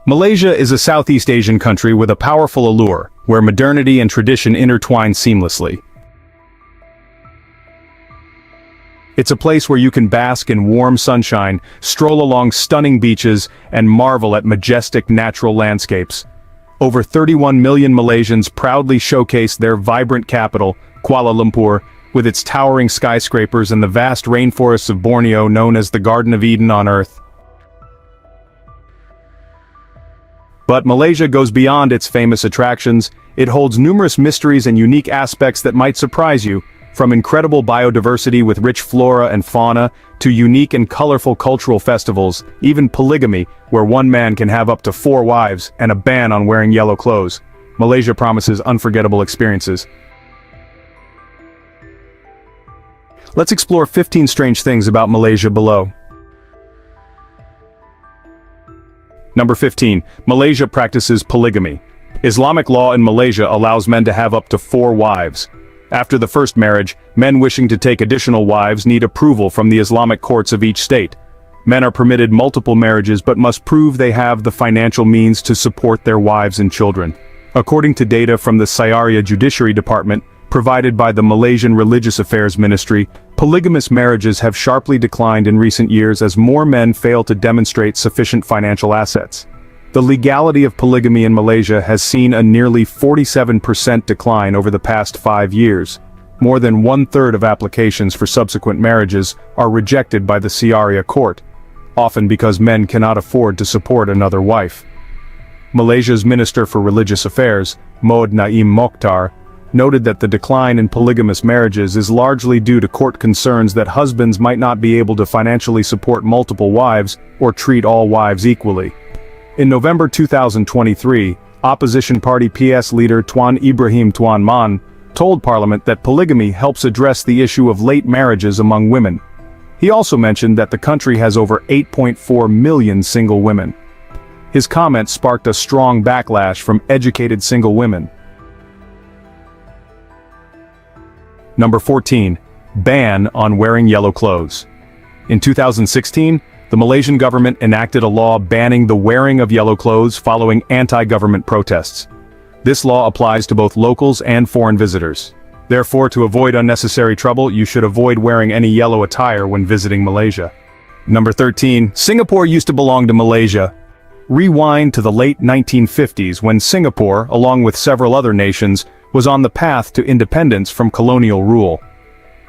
Malaysia is a Southeast Asian country with a powerful allure, where modernity and tradition intertwine seamlessly. It's a place where you can bask in warm sunshine, stroll along stunning beaches, and marvel at majestic natural landscapes. Over 31 million Malaysians proudly showcase their vibrant capital, Kuala Lumpur, with its towering skyscrapers and the vast rainforests of Borneo known as the Garden of Eden on Earth. But Malaysia goes beyond its famous attractions. It holds numerous mysteries and unique aspects that might surprise you, from incredible biodiversity with rich flora and fauna, to unique and colorful cultural festivals, even polygamy, where one man can have up to 4 wives, and a ban on wearing yellow clothes. Malaysia promises unforgettable experiences. Let's explore 15 strange things about Malaysia below. Number 15. Malaysia practices polygamy. Islamic law in Malaysia allows men to have up to 4 wives. After the first marriage, men wishing to take additional wives need approval from the Islamic courts of each state. Men are permitted multiple marriages but must prove they have the financial means to support their wives and children. According to data from the Syariah Judiciary Department, provided by the Malaysian Religious Affairs Ministry, polygamous marriages have sharply declined in recent years as more men fail to demonstrate sufficient financial assets. The legality of polygamy in Malaysia has seen a nearly 47% decline over the past 5 years. More than 1/3 of applications for subsequent marriages are rejected by the Syariah court, often because men cannot afford to support another wife. Malaysia's Minister for Religious Affairs, Mohd Naim Mokhtar, noted that the decline in polygamous marriages is largely due to court concerns that husbands might not be able to financially support multiple wives or treat all wives equally. In November 2023, opposition party PS leader Tuan Ibrahim Tuan Man told Parliament that polygamy helps address the issue of late marriages among women. He also mentioned that the country has over 8.4 million single women. His comments sparked a strong backlash from educated single women. Number 14. Ban on wearing yellow clothes. In 2016, the Malaysian government enacted a law banning the wearing of yellow clothes following anti-government protests. This law applies to both locals and foreign visitors. Therefore, to avoid unnecessary trouble, you should avoid wearing any yellow attire when visiting Malaysia. Number 13. Singapore used to belong to Malaysia. Rewind to the late 1950s when Singapore, along with several other nations, was on the path to independence from colonial rule.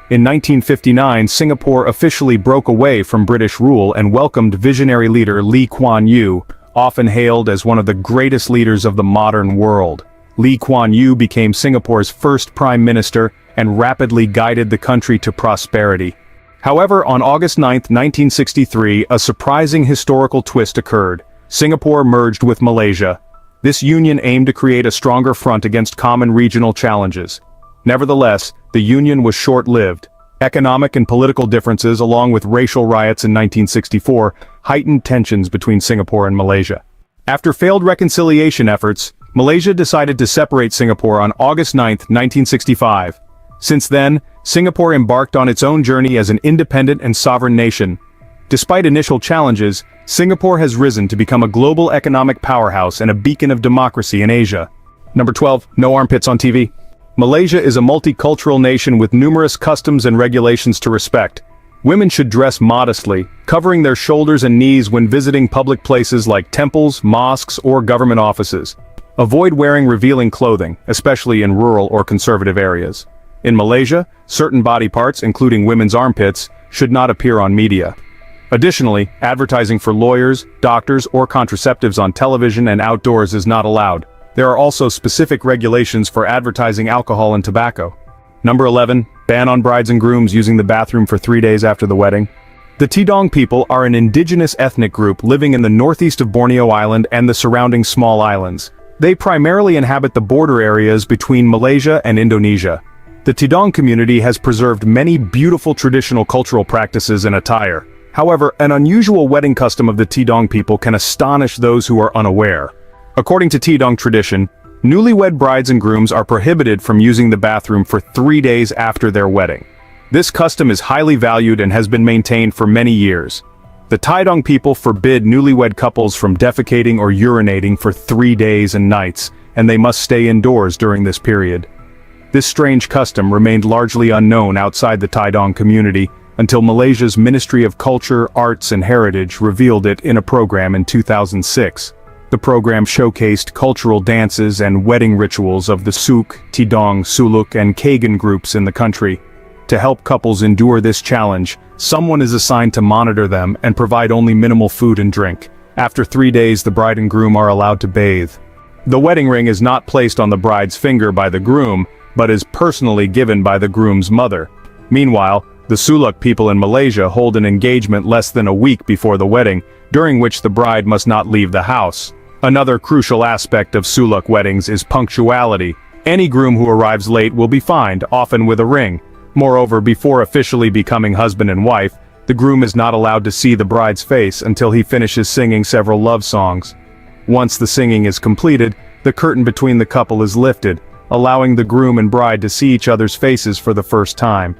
In 1959, Singapore officially broke away from British rule and welcomed visionary leader Lee Kuan Yew, often hailed as one of the greatest leaders of the modern world. Lee Kuan Yew became Singapore's first prime minister and rapidly guided the country to prosperity. However, on August 9, 1963, a surprising historical twist occurred. Singapore merged with Malaysia. This union aimed to create a stronger front against common regional challenges. Nevertheless, the union was short-lived. Economic and political differences, along with racial riots in 1964, heightened tensions between Singapore and Malaysia. After failed reconciliation efforts, Malaysia decided to separate Singapore on August 9, 1965. Since then, Singapore embarked on its own journey as an independent and sovereign nation. Despite initial challenges, Singapore has risen to become a global economic powerhouse and a beacon of democracy in Asia. Number 12. No armpits on TV. Malaysia is a multicultural nation with numerous customs and regulations to respect. Women should dress modestly, covering their shoulders and knees when visiting public places like temples, mosques, or government offices. Avoid wearing revealing clothing, especially in rural or conservative areas. In Malaysia, certain body parts, including women's armpits, should not appear on media. Additionally, advertising for lawyers, doctors, or contraceptives on television and outdoors is not allowed. There are also specific regulations for advertising alcohol and tobacco. Number 11. Ban on brides and grooms using the bathroom for 3 days after the wedding. The Tidong people are an indigenous ethnic group living in the northeast of Borneo Island and the surrounding small islands. They primarily inhabit the border areas between Malaysia and Indonesia. The Tidong community has preserved many beautiful traditional cultural practices and attire. However, an unusual wedding custom of the Tidong people can astonish those who are unaware. According to Tidong tradition, newlywed brides and grooms are prohibited from using the bathroom for 3 days after their wedding. This custom is highly valued and has been maintained for many years. The Taidong people forbid newlywed couples from defecating or urinating for 3 days and nights, and they must stay indoors during this period. This strange custom remained largely unknown outside the Taidong community until Malaysia's Ministry of Culture, Arts and Heritage revealed it in a program in 2006. The program showcased cultural dances and wedding rituals of the Suk, Tidong, Suluk and Kagan groups in the country. To help couples endure this challenge, someone is assigned to monitor them and provide only minimal food and drink. After 3 days, the bride and groom are allowed to bathe. The wedding ring is not placed on the bride's finger by the groom, but is personally given by the groom's mother. Meanwhile, the Suluk people in Malaysia hold an engagement less than a week before the wedding, during which the bride must not leave the house. Another crucial aspect of Suluk weddings is punctuality. Any groom who arrives late will be fined, often with a ring. Moreover, before officially becoming husband and wife, the groom is not allowed to see the bride's face until he finishes singing several love songs. Once the singing is completed, the curtain between the couple is lifted, allowing the groom and bride to see each other's faces for the first time.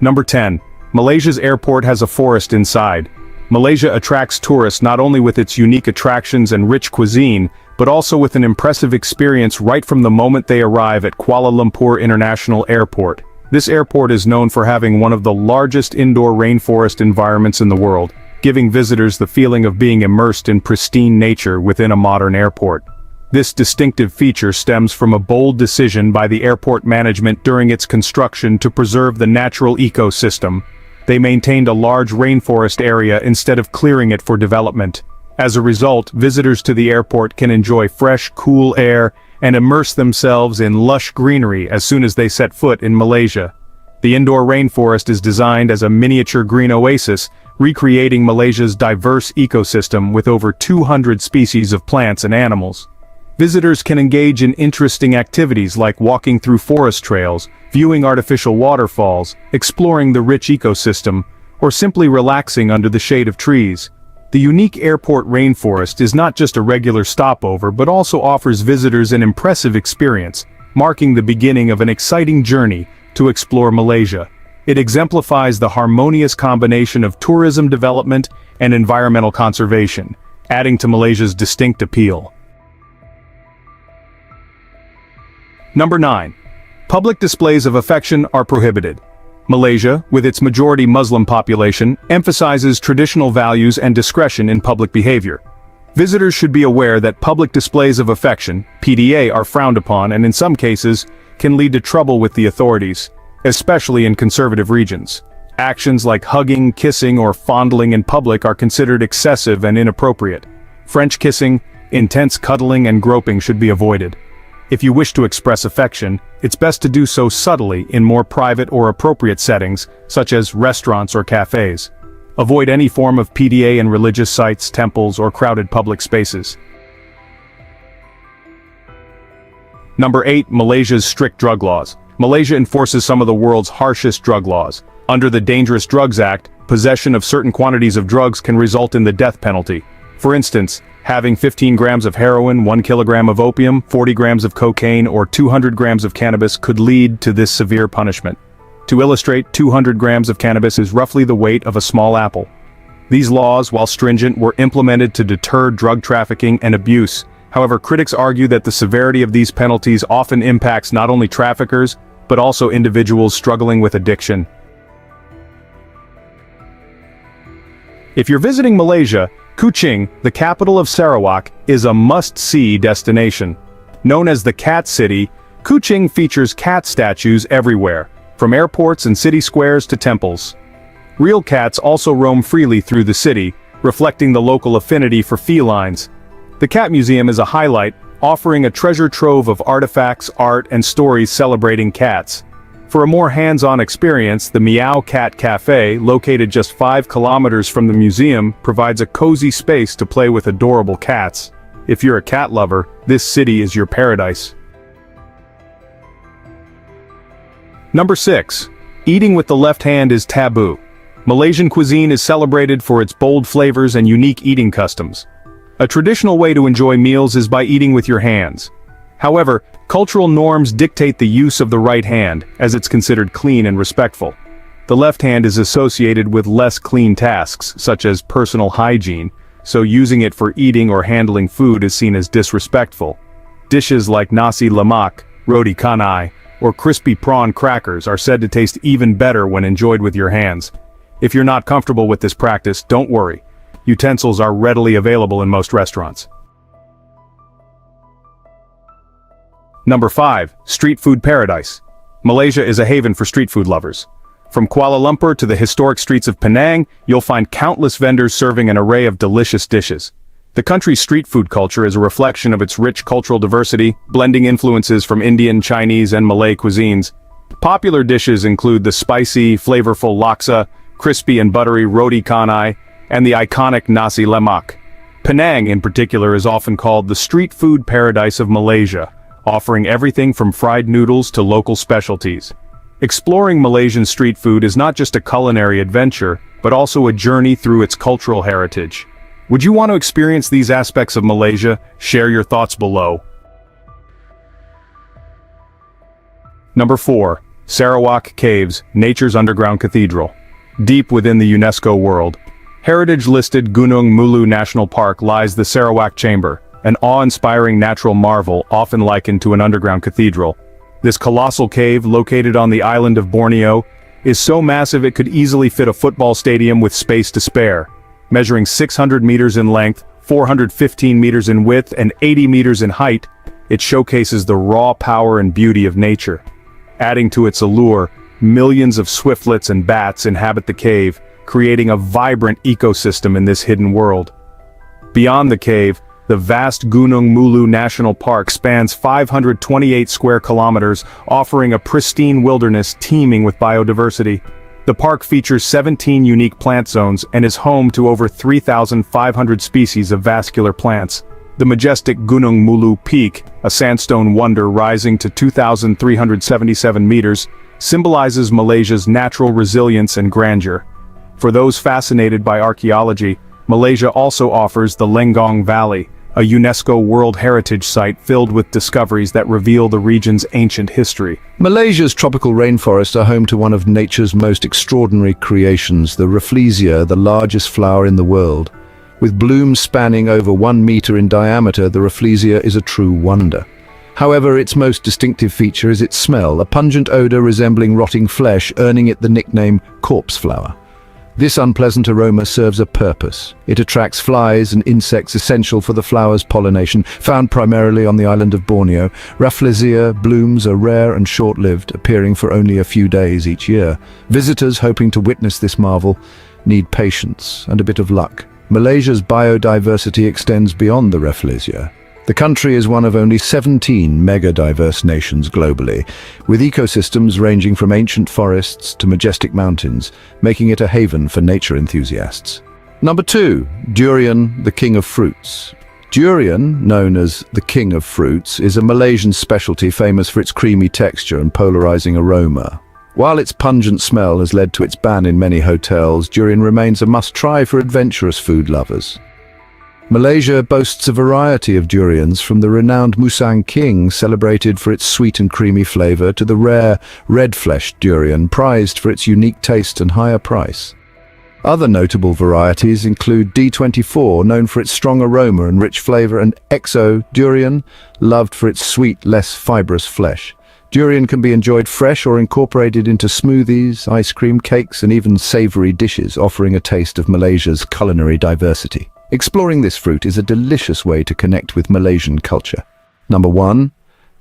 Number 10. Malaysia's airport has a forest inside. Malaysia attracts tourists not only with its unique attractions and rich cuisine, but also with an impressive experience right from the moment they arrive at Kuala Lumpur International Airport. This airport is known for having one of the largest indoor rainforest environments in the world, giving visitors the feeling of being immersed in pristine nature within a modern airport. This distinctive feature stems from a bold decision by the airport management during its construction to preserve the natural ecosystem. They maintained a large rainforest area instead of clearing it for development. As a result, visitors to the airport can enjoy fresh, cool air and immerse themselves in lush greenery as soon as they set foot in Malaysia. The indoor rainforest is designed as a miniature green oasis, recreating Malaysia's diverse ecosystem with over 200 species of plants and animals. Visitors can engage in interesting activities like walking through forest trails, viewing artificial waterfalls, exploring the rich ecosystem, or simply relaxing under the shade of trees. The unique airport rainforest is not just a regular stopover but also offers visitors an impressive experience, marking the beginning of an exciting journey to explore Malaysia. It exemplifies the harmonious combination of tourism development and environmental conservation, adding to Malaysia's distinct appeal. Number 9. Public displays of affection are prohibited. Malaysia, with its majority Muslim population, emphasizes traditional values and discretion in public behavior. Visitors should be aware that public displays of affection, PDA, are frowned upon and in some cases, can lead to trouble with the authorities, especially in conservative regions. Actions like hugging, kissing, or fondling in public are considered excessive and inappropriate. French kissing, intense cuddling, and groping should be avoided. If you wish to express affection, it's best to do so subtly in more private or appropriate settings, such as restaurants or cafes. Avoid any form of PDA in religious sites, temples, or crowded public spaces. Number 8. Malaysia's strict drug laws. Malaysia enforces some of the world's harshest drug laws. Under the Dangerous Drugs Act, possession of certain quantities of drugs can result in the death penalty. For instance, having 15 grams of heroin, 1 kilogram of opium, 40 grams of cocaine, or 200 grams of cannabis could lead to this severe punishment. To illustrate, 200 grams of cannabis is roughly the weight of a small apple. These laws, while stringent, were implemented to deter drug trafficking and abuse. However, critics argue that the severity of these penalties often impacts not only traffickers, but also individuals struggling with addiction. If you're visiting Malaysia, Kuching, the capital of Sarawak, is a must-see destination. Known as the Cat City, Kuching features cat statues everywhere, from airports and city squares to temples. Real cats also roam freely through the city, reflecting the local affinity for felines. The Cat Museum is a highlight, offering a treasure trove of artifacts, art, and stories celebrating cats. For a more hands-on experience, the Meow Cat Cafe, located just 5 kilometers from the museum, provides a cozy space to play with adorable cats. If you're a cat lover, this city is your paradise. Number 6. Eating with the left hand is taboo. Malaysian cuisine is celebrated for its bold flavors and unique eating customs. A traditional way to enjoy meals is by eating with your hands. However, cultural norms dictate the use of the right hand, as it's considered clean and respectful. The left hand is associated with less clean tasks, such as personal hygiene, so using it for eating or handling food is seen as disrespectful. Dishes like nasi lemak, roti canai, or crispy prawn crackers are said to taste even better when enjoyed with your hands. If you're not comfortable with this practice, don't worry. Utensils are readily available in most restaurants. Number 5. Street food paradise. Malaysia is a haven for street food lovers. From Kuala Lumpur to the historic streets of Penang, you'll find countless vendors serving an array of delicious dishes. The country's street food culture is a reflection of its rich cultural diversity, blending influences from Indian, Chinese, and Malay cuisines. Popular dishes include the spicy, flavorful laksa, crispy and buttery roti canai, and the iconic nasi lemak. Penang, in particular, is often called the street food paradise of Malaysia, offering everything from fried noodles to local specialties. Exploring Malaysian street food is not just a culinary adventure, but also a journey through its cultural heritage. Would you want to experience these aspects of Malaysia? Share your thoughts below. Number 4. Sarawak Caves, nature's underground cathedral. Deep within the UNESCO World Heritage-listed Gunung Mulu National Park lies the Sarawak Chamber, an awe-inspiring natural marvel often likened to an underground cathedral. This colossal cave, located on the island of Borneo, is so massive it could easily fit a football stadium with space to spare. Measuring 600 meters in length, 415 meters in width, and 80 meters in height, it showcases the raw power and beauty of nature. Adding to its allure, millions of swiftlets and bats inhabit the cave, creating a vibrant ecosystem in this hidden world. Beyond the cave, the vast Gunung Mulu National Park spans 528 square kilometers, offering a pristine wilderness teeming with biodiversity. The park features 17 unique plant zones and is home to over 3,500 species of vascular plants. The majestic Gunung Mulu Peak, a sandstone wonder rising to 2,377 meters, symbolizes Malaysia's natural resilience and grandeur. For those fascinated by archaeology, Malaysia also offers the Lenggong Valley, a UNESCO World Heritage Site filled with discoveries that reveal the region's ancient history. Malaysia's tropical rainforests are home to one of nature's most extraordinary creations, the Rafflesia, the largest flower in the world. With blooms spanning over 1 meter in diameter, the Rafflesia is a true wonder. However, its most distinctive feature is its smell, a pungent odor resembling rotting flesh, earning it the nickname corpse flower. This unpleasant aroma serves a purpose. It attracts flies and insects essential for the flower's pollination. Found primarily on the island of Borneo, Rafflesia blooms are rare and short-lived, appearing for only a few days each year. Visitors hoping to witness this marvel need patience and a bit of luck. Malaysia's biodiversity extends beyond the Rafflesia. The country is one of only 17 mega-diverse nations globally, with ecosystems ranging from ancient forests to majestic mountains, making it a haven for nature enthusiasts. Number 2. Durian, the king of fruits. Durian, known as the king of fruits, is a Malaysian specialty famous for its creamy texture and polarizing aroma. While its pungent smell has led to its ban in many hotels, durian remains a must-try for adventurous food lovers. Malaysia boasts a variety of durians, from the renowned Musang King, celebrated for its sweet and creamy flavor, to the rare red-fleshed durian, prized for its unique taste and higher price. Other notable varieties include D24, known for its strong aroma and rich flavor, and XO durian, loved for its sweet, less fibrous flesh. Durian can be enjoyed fresh or incorporated into smoothies, ice cream, cakes, and even savory dishes, offering a taste of Malaysia's culinary diversity. Exploring this fruit is a delicious way to connect with Malaysian culture. Number 1.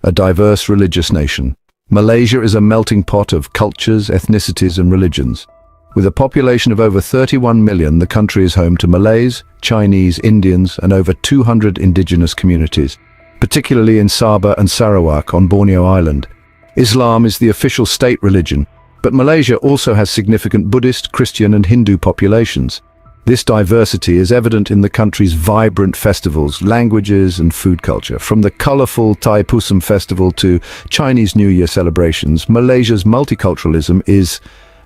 A diverse religious nation. Malaysia is a melting pot of cultures, ethnicities, and religions. With a population of over 31 million, the country is home to Malays, Chinese, Indians, and over 200 indigenous communities, particularly in Sabah and Sarawak on Borneo Island. Islam is the official state religion, but Malaysia also has significant Buddhist, Christian, and Hindu populations. This diversity is evident in the country's vibrant festivals, languages, and food culture. From the colorful Thai Pusam festival to Chinese New Year celebrations, Malaysia's multiculturalism is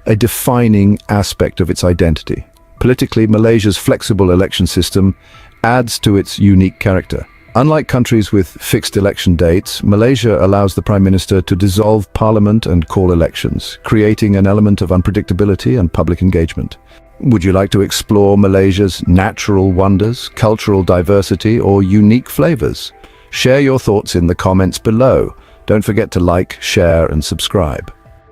a defining aspect of its identity. Politically, Malaysia's flexible election system adds to its unique character. Unlike countries with fixed election dates, Malaysia allows the Prime Minister to dissolve parliament and call elections, creating an element of unpredictability and public engagement. Would you like to explore Malaysia's natural wonders, cultural diversity, or unique flavors? Share your thoughts in the comments below. Don't forget to like, share, and subscribe.